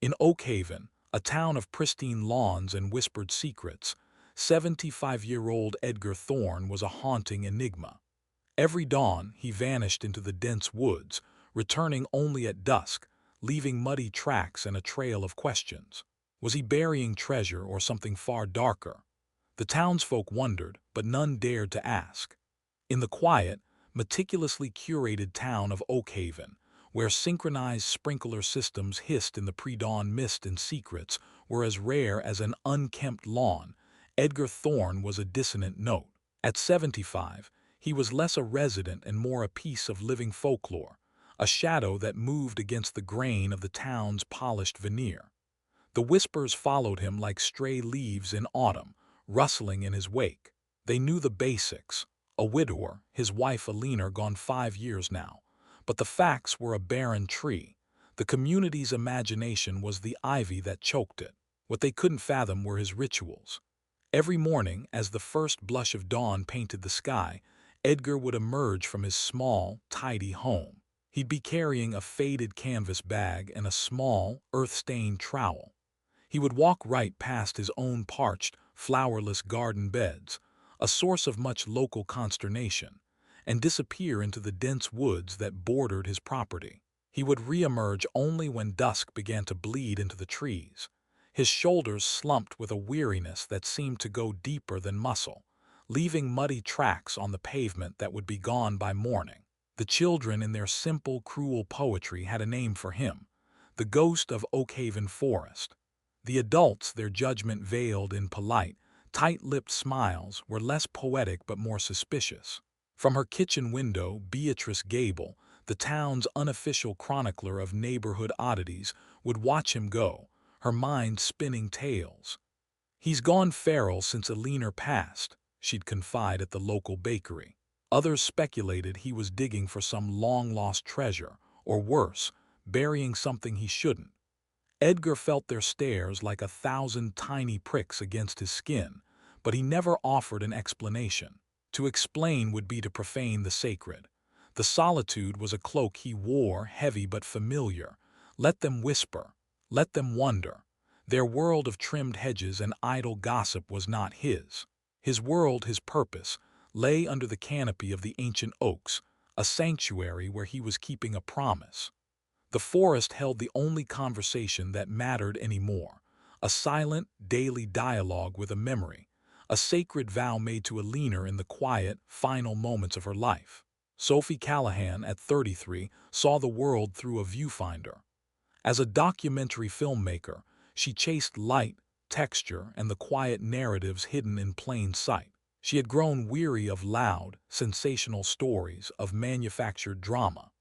In Oakhaven, a town of pristine lawns and whispered secrets, 75-year-old Edgar Thorne was a haunting enigma. Every dawn, he vanished into the dense woods, returning only at dusk, leaving muddy tracks and a trail of questions. Was he burying treasure or something far darker? The townsfolk wondered, but none dared to ask. In the quiet, meticulously curated town of Oakhaven, where synchronized sprinkler systems hissed in the pre-dawn mist and secrets were as rare as an unkempt lawn, Edgar Thorne was a dissonant note. At 75, he was less a resident and more a piece of living folklore, a shadow that moved against the grain of the town's polished veneer. The whispers followed him like stray leaves in autumn, rustling in his wake. They knew the basics: a widower, his wife Alina gone 5 years now. But the facts were a barren tree. The community's imagination was the ivy that choked it. What they couldn't fathom were his rituals. Every morning, as the first blush of dawn painted the sky, Edgar would emerge from his small, tidy home. He'd be carrying a faded canvas bag and a small, earth-stained trowel. He would walk right past his own parched, flowerless garden beds, a source of much local consternation, and disappear into the dense woods that bordered his property. He would reemerge only when dusk began to bleed into the trees. His shoulders slumped with a weariness that seemed to go deeper than muscle, leaving muddy tracks on the pavement that would be gone by morning. The children in their simple, cruel poetry had a name for him: the ghost of Oakhaven Forest. The adults, their judgment veiled in polite, tight-lipped smiles, were less poetic but more suspicious. From her kitchen window, Beatrice Gable, the town's unofficial chronicler of neighborhood oddities, would watch him go, her mind spinning tales. "He's gone feral since Alina passed," she'd confide at the local bakery. Others speculated he was digging for some long-lost treasure, or worse, burying something he shouldn't. Edgar felt their stares like 1,000 tiny pricks against his skin, but he never offered an explanation. To explain would be to profane the sacred. The solitude was a cloak he wore, heavy but familiar. Let them whisper, let them wonder. Their world of trimmed hedges and idle gossip was not his. His world, his purpose, lay under the canopy of the ancient oaks, a sanctuary where he was keeping a promise. The forest held the only conversation that mattered anymore, a silent, daily dialogue with a memory, a sacred vow made to Alina in the quiet, final moments of her life. Sophie Callahan, at 33, saw the world through a viewfinder. As a documentary filmmaker, she chased light, texture, and the quiet narratives hidden in plain sight. She had grown weary of loud, sensational stories, of manufactured drama.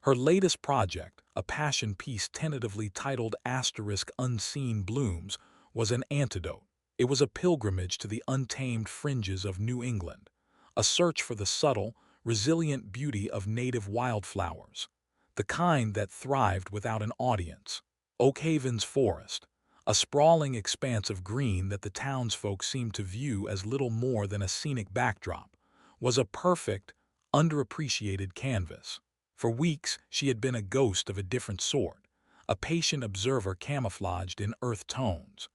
Her latest project, a passion piece tentatively titled *Unseen Blooms, was an antidote. It was a pilgrimage to the untamed fringes of New England, a search for the subtle, resilient beauty of native wildflowers, the kind that thrived without an audience. Oakhaven's forest, a sprawling expanse of green that the townsfolk seemed to view as little more than a scenic backdrop, was a perfect, underappreciated canvas. For weeks, she had been a ghost of a different sort, a patient observer camouflaged in earth tones.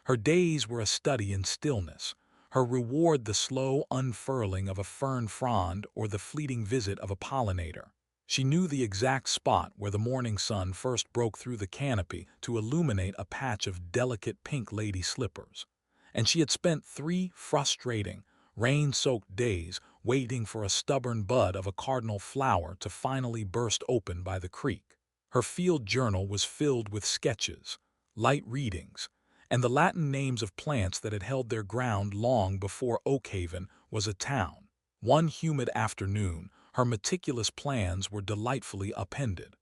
Her days were a study in stillness, her reward the slow unfurling of a fern frond or the fleeting visit of a pollinator. She knew the exact spot where the morning sun first broke through the canopy to illuminate a patch of delicate pink lady slippers. And she had spent 3 frustrating, rain-soaked days waiting for a stubborn bud of a cardinal flower to finally burst open by the creek. Her field journal was filled with sketches, light readings, and the Latin names of plants that had held their ground long before Oakhaven was a town. One humid afternoon, her meticulous plans were delightfully upended.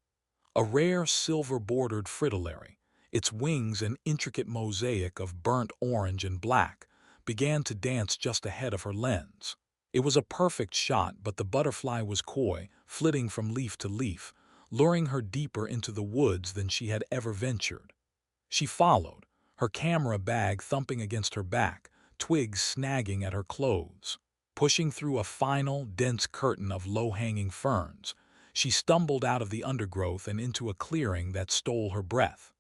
A rare silver-bordered fritillary, its wings an intricate mosaic of burnt orange and black, began to dance just ahead of her lens. It was a perfect shot, but the butterfly was coy, flitting from leaf to leaf, luring her deeper into the woods than she had ever ventured. She followed, her camera bag thumping against her back, twigs snagging at her clothes. Pushing through a final, dense curtain of low-hanging ferns, she stumbled out of the undergrowth and into a clearing that stole her breath.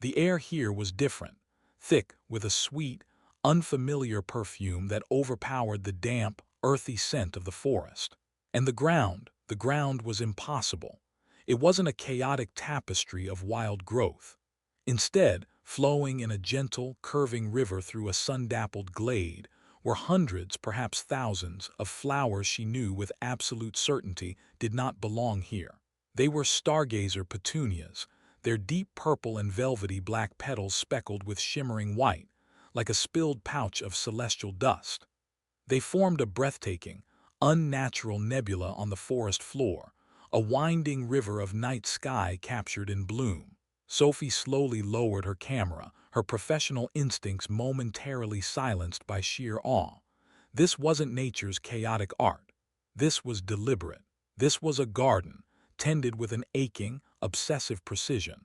The air here was different, thick with a sweet, unfamiliar perfume that overpowered the damp, earthy scent of the forest. And the ground was impossible. It wasn't a chaotic tapestry of wild growth. Instead, flowing in a gentle, curving river through a sun-dappled glade, were hundreds, perhaps thousands, of flowers she knew with absolute certainty did not belong here. They were stargazer petunias, their deep purple and velvety black petals speckled with shimmering white, like a spilled pouch of celestial dust. They formed a breathtaking, unnatural nebula on the forest floor, a winding river of night sky captured in bloom. Sophie slowly lowered her camera, her professional instincts momentarily silenced by sheer awe. This wasn't nature's chaotic art. This was deliberate. This was a garden, tended with an aching, obsessive precision.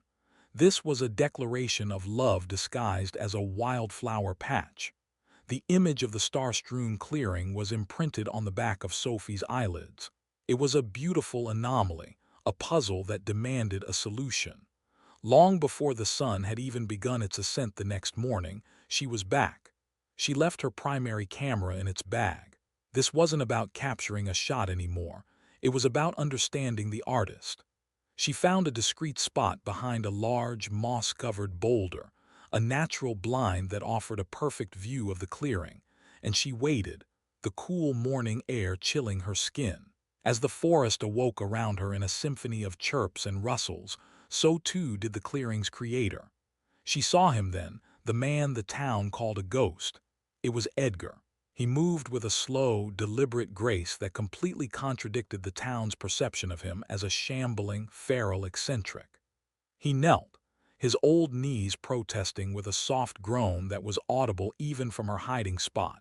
This was a declaration of love disguised as a wildflower patch. The image of the star-strewn clearing was imprinted on the back of Sophie's eyelids. It was a beautiful anomaly, a puzzle that demanded a solution. Long before the sun had even begun its ascent the next morning, she was back. She left her primary camera in its bag. This wasn't about capturing a shot anymore. It was about understanding the artist. She found a discreet spot behind a large, moss-covered boulder, a natural blind that offered a perfect view of the clearing, and she waited, the cool morning air chilling her skin. As the forest awoke around her in a symphony of chirps and rustles, so too did the clearing's creator. She saw him then, the man the town called a ghost. It was Edgar. He moved with a slow, deliberate grace that completely contradicted the town's perception of him as a shambling, feral eccentric. He knelt, his old knees protesting with a soft groan that was audible even from her hiding spot,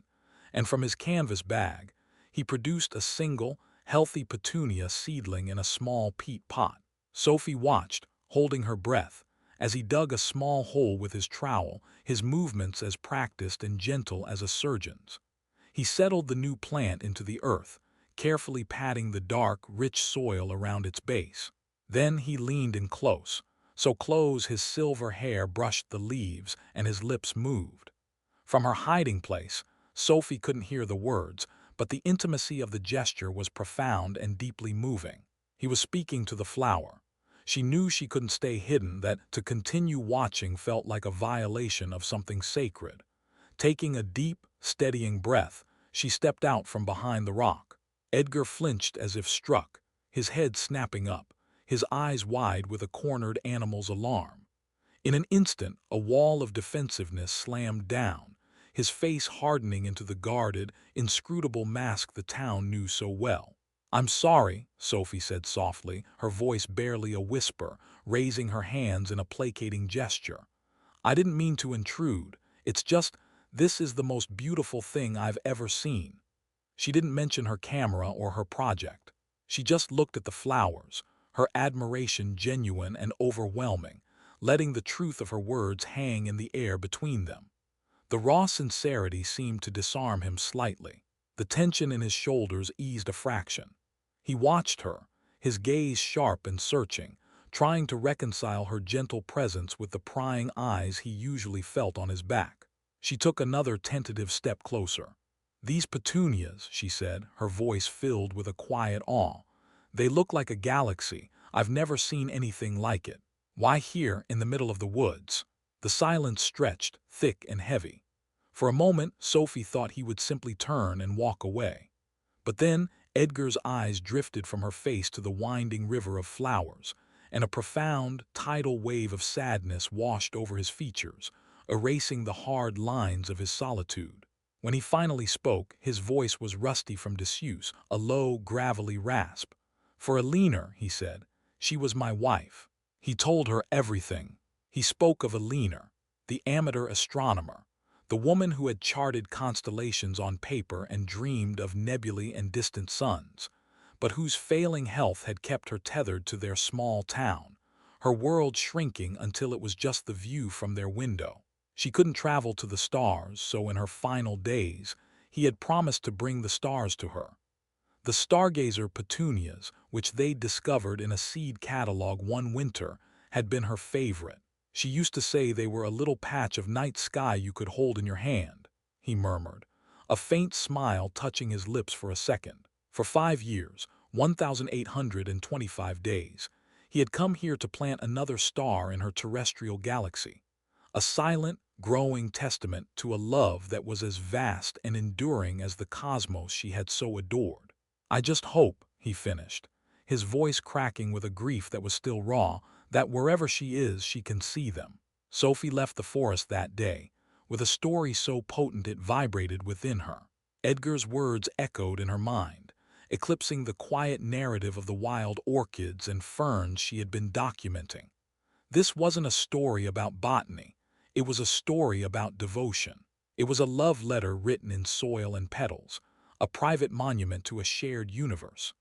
and from his canvas bag, he produced a single, healthy petunia seedling in a small peat pot. Sophie watched, holding her breath, as he dug a small hole with his trowel, his movements as practiced and gentle as a surgeon's. He settled the new plant into the earth, carefully patting the dark, rich soil around its base. Then he leaned in close, so close his silver hair brushed the leaves and his lips moved. From her hiding place, Sophie couldn't hear the words, but the intimacy of the gesture was profound and deeply moving. He was speaking to the flower. She knew she couldn't stay hidden, that to continue watching felt like a violation of something sacred. Taking a deep, steadying breath, she stepped out from behind the rock. Edgar flinched as if struck, his head snapping up, his eyes wide with a cornered animal's alarm. In an instant, a wall of defensiveness slammed down, his face hardening into the guarded, inscrutable mask the town knew so well. "I'm sorry," Sophie said softly, her voice barely a whisper, raising her hands in a placating gesture. "I didn't mean to intrude. It's just, this is the most beautiful thing I've ever seen." She didn't mention her camera or her project. She just looked at the flowers, her admiration genuine and overwhelming, letting the truth of her words hang in the air between them. The raw sincerity seemed to disarm him slightly. The tension in his shoulders eased a fraction. He watched her, his gaze sharp and searching, trying to reconcile her gentle presence with the prying eyes he usually felt on his back. She took another tentative step closer. "These petunias," she said, her voice filled with a quiet awe. "They look like a galaxy. I've never seen anything like it. Why here, in the middle of the woods?" The silence stretched, thick and heavy. For a moment, Sophie thought he would simply turn and walk away. But then, Edgar's eyes drifted from her face to the winding river of flowers, and a profound, tidal wave of sadness washed over his features, erasing the hard lines of his solitude. When he finally spoke, his voice was rusty from disuse, a low, gravelly rasp. "For Eleanor," he said, "she was my wife." He told her everything. He spoke of Eleanor, the amateur astronomer, the woman who had charted constellations on paper and dreamed of nebulae and distant suns, but whose failing health had kept her tethered to their small town, her world shrinking until it was just the view from their window. She couldn't travel to the stars, so in her final days, he had promised to bring the stars to her. The stargazer petunias, which they'd discovered in a seed catalog one winter, had been her favorite. She used to say they were a little patch of night sky you could hold in your hand, he murmured, a faint smile touching his lips for a second. For 5 years, 1,825 days, he had come here to plant another star in her terrestrial galaxy, a silent, growing testament to a love that was as vast and enduring as the cosmos she had so adored. I just hope, he finished, his voice cracking with a grief that was still raw, that wherever she is, she can see them. Sophie left the forest that day, with a story so potent it vibrated within her. Edgar's words echoed in her mind, eclipsing the quiet narrative of the wild orchids and ferns she had been documenting. This wasn't a story about botany. It was a story about devotion. It was a love letter written in soil and petals, a private monument to a shared universe.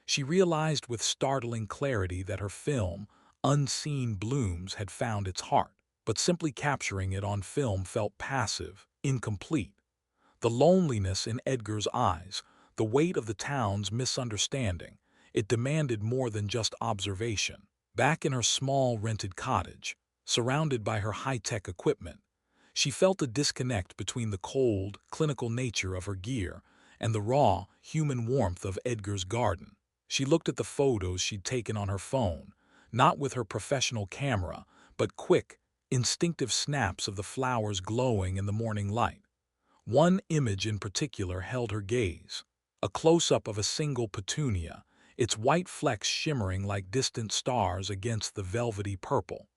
She realized with startling clarity that her film, Unseen Blooms, had found its heart, but simply capturing it on film felt passive, incomplete. The loneliness in Edgar's eyes, the weight of the town's misunderstanding, it demanded more than just observation. Back in her small rented cottage, surrounded by her high-tech equipment, she felt a disconnect between the cold, clinical nature of her gear and the raw, human warmth of Edgar's garden. She looked at the photos she'd taken on her phone, not with her professional camera, but quick, instinctive snaps of the flowers glowing in the morning light. One image in particular held her gaze, a close-up of a single petunia, its white flecks shimmering like distant stars against the velvety purple.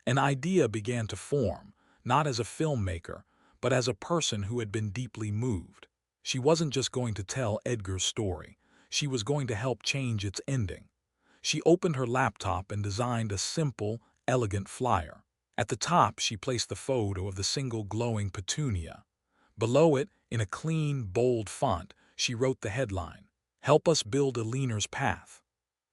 An idea began to form, not as a filmmaker, but as a person who had been deeply moved. She wasn't just going to tell Edgar's story, she was going to help change its ending. She opened her laptop and designed a simple, elegant flyer. At the top, she placed the photo of the single glowing petunia. Below it, in a clean, bold font, she wrote the headline, "Help us build a leaner's path."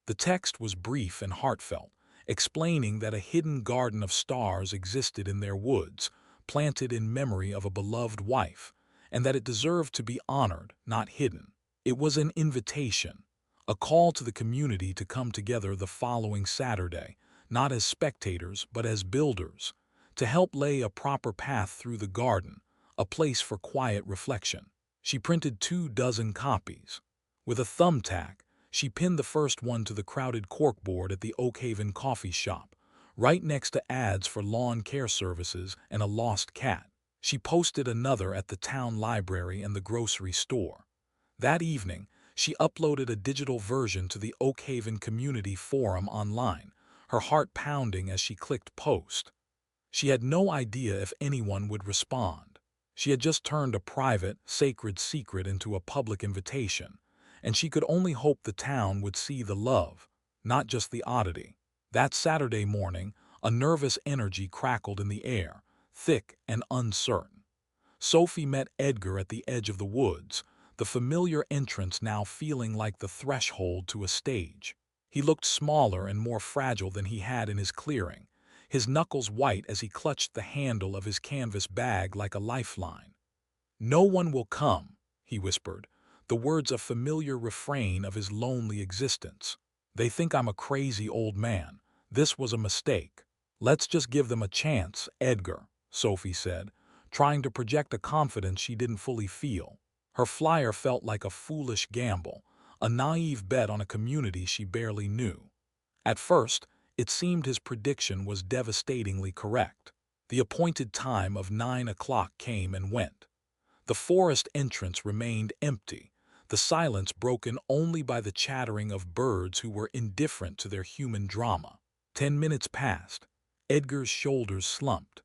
The text was brief and heartfelt, explaining that a hidden garden of stars existed in their woods, planted in memory of a beloved wife, and that it deserved to be honored, not hidden. It was an invitation, a call to the community to come together the following Saturday, not as spectators but as builders, to help lay a proper path through the garden, a place for quiet reflection. She printed 24 copies. With a thumbtack, she pinned the first one to the crowded corkboard at the Oakhaven coffee shop, right next to ads for lawn care services and a lost cat. She posted another at the town library and the grocery store. That evening, she uploaded a digital version to the Oakhaven Community Forum online, her heart pounding as she clicked post. She had no idea if anyone would respond. She had just turned a private, sacred secret into a public invitation, and she could only hope the town would see the love, not just the oddity. That Saturday morning, a nervous energy crackled in the air, thick and uncertain. Sophie met Edgar at the edge of the woods, the familiar entrance now feeling like the threshold to a stage. He looked smaller and more fragile than he had in his clearing, his knuckles white as he clutched the handle of his canvas bag like a lifeline. "No one will come," he whispered, the words a familiar refrain of his lonely existence. "They think I'm a crazy old man. This was a mistake. Let's just give them a chance, Edgar," Sophie said, trying to project a confidence she didn't fully feel. Her flyer felt like a foolish gamble, a naive bet on a community she barely knew. At first, it seemed his prediction was devastatingly correct. The appointed time of 9 o'clock came and went. The forest entrance remained empty, the silence broken only by the chattering of birds who were indifferent to their human drama. 10 minutes passed. Edgar's shoulders slumped.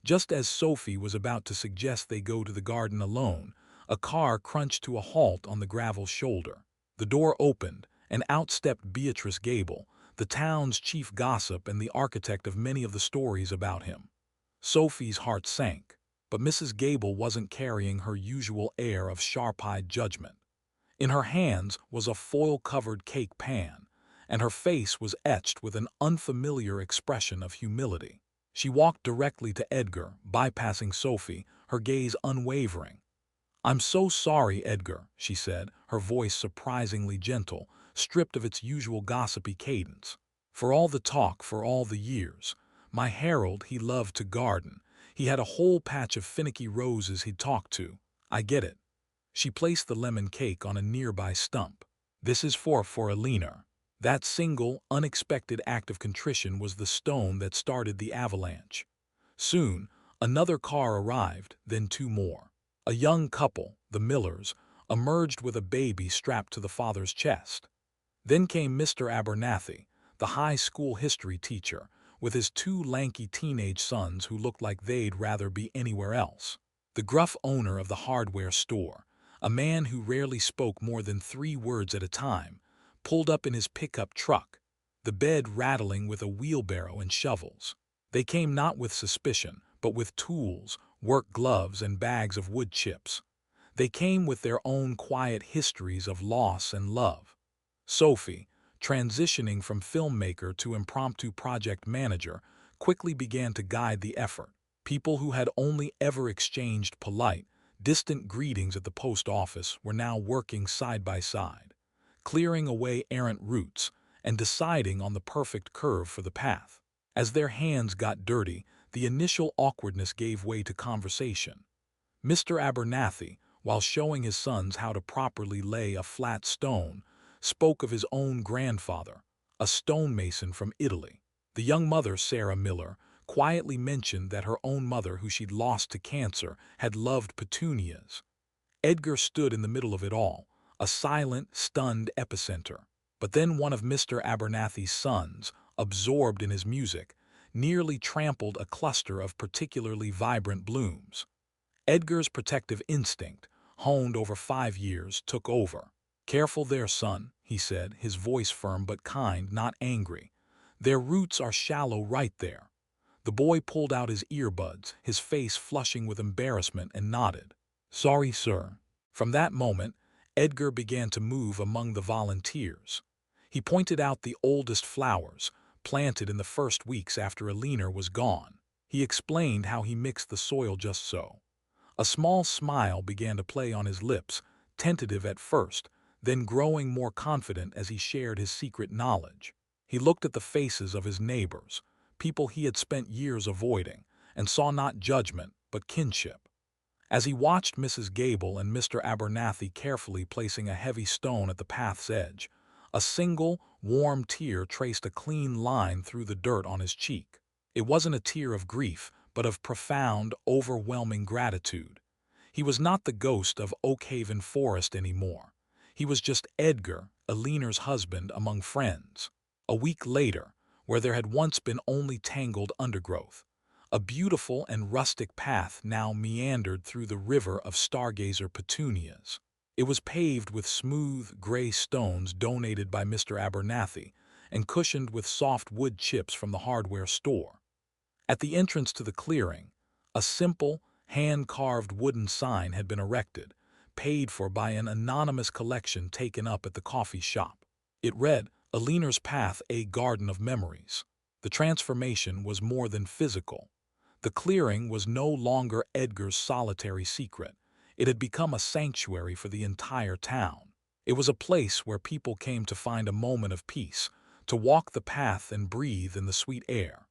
Just as Sophie was about to suggest they go to the garden alone, a car crunched to a halt on the gravel shoulder. The door opened, and out stepped Beatrice Gable, the town's chief gossip and the architect of many of the stories about him. Sophie's heart sank, but Mrs. Gable wasn't carrying her usual air of sharp-eyed judgment. In her hands was a foil-covered cake pan, and her face was etched with an unfamiliar expression of humility. She walked directly to Edgar, bypassing Sophie, her gaze unwavering. "I'm so sorry, Edgar," she said, her voice surprisingly gentle, stripped of its usual gossipy cadence. "For all the talk, for all the years. My Harold, he loved to garden. He had a whole patch of finicky roses he'd talk to. I get it. She placed the lemon cake on a nearby stump. This is for Alina. That single, unexpected act of contrition was the stone that started the avalanche. Soon, another car arrived, then two more. A young couple, the Millers, emerged with a baby strapped to the father's chest. Then came Mr. Abernathy, the high school history teacher, with his two lanky teenage sons who looked like they'd rather be anywhere else. The gruff owner of the hardware store, a man who rarely spoke more than 3 words at a time, pulled up in his pickup truck, the bed rattling with a wheelbarrow and shovels. They came not with suspicion, but with tools, work gloves, and bags of wood chips. They came with their own quiet histories of loss and love. Sophie, transitioning from filmmaker to impromptu project manager, quickly began to guide the effort. People who had only ever exchanged polite, distant greetings at the post office were now working side by side, clearing away errant roots and deciding on the perfect curve for the path. As their hands got dirty, the initial awkwardness gave way to conversation. Mr. Abernathy, while showing his sons how to properly lay a flat stone, spoke of his own grandfather, a stonemason from Italy. The young mother, Sarah Miller, quietly mentioned that her own mother, who she'd lost to cancer, had loved petunias. Edgar stood in the middle of it all, a silent, stunned epicenter. But then one of Mr. Abernathy's sons, absorbed in his music, nearly trampled a cluster of particularly vibrant blooms. Edgar's protective instinct, honed over 5 years, took over. "Careful there, son," he said, his voice firm but kind, not angry. "Their roots are shallow right there." The boy pulled out his earbuds, his face flushing with embarrassment, and nodded. "Sorry, sir." From that moment, Edgar began to move among the volunteers. He pointed out the oldest flowers, planted in the first weeks after Alina was gone. He explained how he mixed the soil just so. A small smile began to play on his lips, tentative at first, then growing more confident as he shared his secret knowledge. He looked at the faces of his neighbors, people he had spent years avoiding, and saw not judgment, but kinship. As he watched Mrs. Gable and Mr. Abernathy carefully placing a heavy stone at the path's edge, a single, warm tear traced a clean line through the dirt on his cheek. It wasn't a tear of grief, but of profound, overwhelming gratitude. He was not the ghost of Oakhaven Forest anymore. He was just Edgar, Alina's husband, among friends. A week later, where there had once been only tangled undergrowth, a beautiful and rustic path now meandered through the river of stargazer petunias. It was paved with smooth, gray stones donated by Mr. Abernathy and cushioned with soft wood chips from the hardware store. At the entrance to the clearing, a simple, hand-carved wooden sign had been erected, paid for by an anonymous collection taken up at the coffee shop. It read, "Alina's Path, a Garden of Memories." The transformation was more than physical. The clearing was no longer Edgar's solitary secret. It had become a sanctuary for the entire town. It was a place where people came to find a moment of peace, to walk the path and breathe in the sweet air.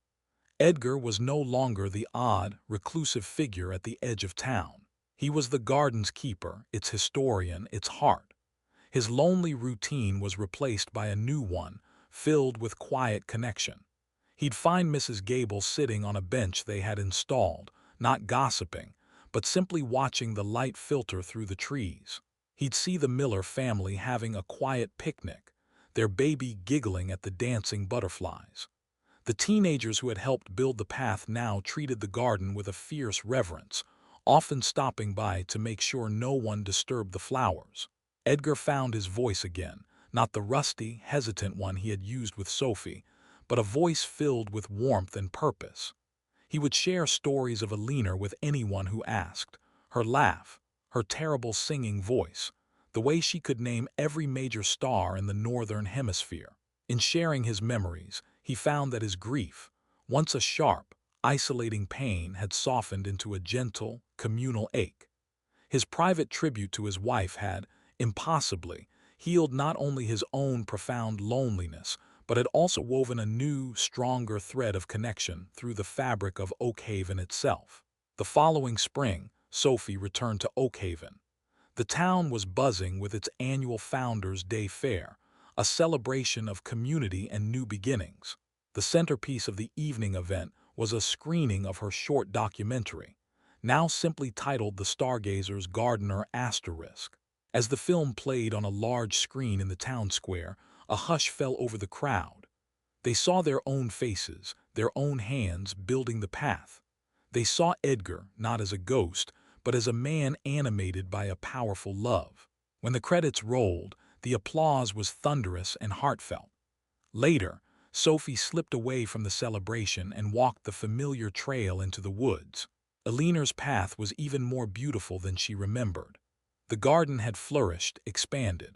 Edgar was no longer the odd, reclusive figure at the edge of town. He was the garden's keeper, its historian, its heart. His lonely routine was replaced by a new one, filled with quiet connection. He'd find Mrs. Gable sitting on a bench they had installed, not gossiping, but simply watching the light filter through the trees. He'd see the Miller family having a quiet picnic, their baby giggling at the dancing butterflies. The teenagers who had helped build the path now treated the garden with a fierce reverence, often stopping by to make sure no one disturbed the flowers. Edgar found his voice again, not the rusty, hesitant one he had used with Sophie, but a voice filled with warmth and purpose. He would share stories of Alina with anyone who asked. Her laugh, her terrible singing voice, the way she could name every major star in the Northern Hemisphere. In sharing his memories, he found that his grief, once a sharp, isolating pain, had softened into a gentle, communal ache. His private tribute to his wife had, impossibly, healed not only his own profound loneliness, but had also woven a new, stronger thread of connection through the fabric of Oakhaven itself. The following spring, Sophie returned to Oakhaven. The town was buzzing with its annual Founders' Day Fair, a celebration of community and new beginnings. The centerpiece of the evening event was a screening of her short documentary, now simply titled The Stargazer's Gardener Asterisk. As the film played on a large screen in the town square, a hush fell over the crowd. They saw their own faces, their own hands building the path. They saw Edgar not as a ghost, but as a man animated by a powerful love. When the credits rolled, the applause was thunderous and heartfelt. Later, Sophie slipped away from the celebration and walked the familiar trail into the woods. Eleanor's path was even more beautiful than she remembered. The garden had flourished, expanded.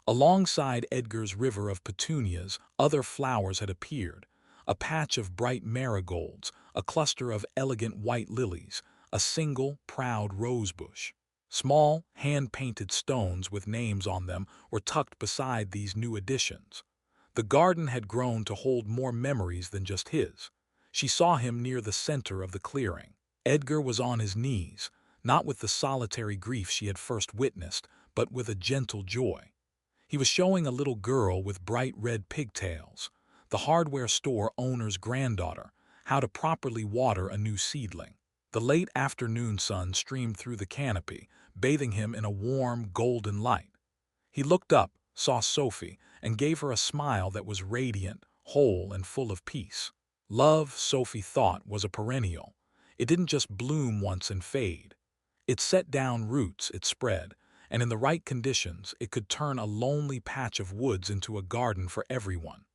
Alongside Edgar's river of petunias, other flowers had appeared, a patch of bright marigolds, a cluster of elegant white lilies, a single, proud rosebush. Small, hand-painted stones with names on them were tucked beside these new additions. The garden had grown to hold more memories than just his. She saw him near the center of the clearing. Edgar was on his knees, not with the solitary grief she had first witnessed, but with a gentle joy. He was showing a little girl with bright red pigtails, the hardware store owner's granddaughter, how to properly water a new seedling. The late afternoon sun streamed through the canopy, bathing him in a warm, golden light. He looked up, saw Sophie, and gave her a smile that was radiant, whole, and full of peace. Love, Sophie thought, was a perennial. It didn't just bloom once and fade. It set down roots, it spread, and in the right conditions, it could turn a lonely patch of woods into a garden for everyone.